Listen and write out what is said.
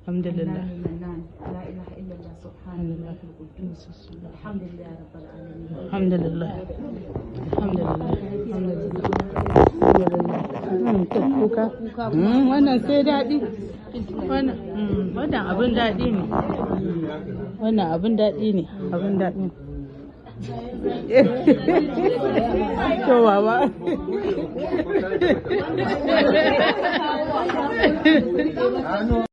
الحمد لله. لا إله إلا الله سبحان الله القدوس. الحمد لله رب العالمين. الحمد لله. الحمد لله. الحمد لله. Kuka. Wannan sai daɗi. Wannan abin daɗi ne. Wannan abin daɗi ne. Abin daɗi. To baba.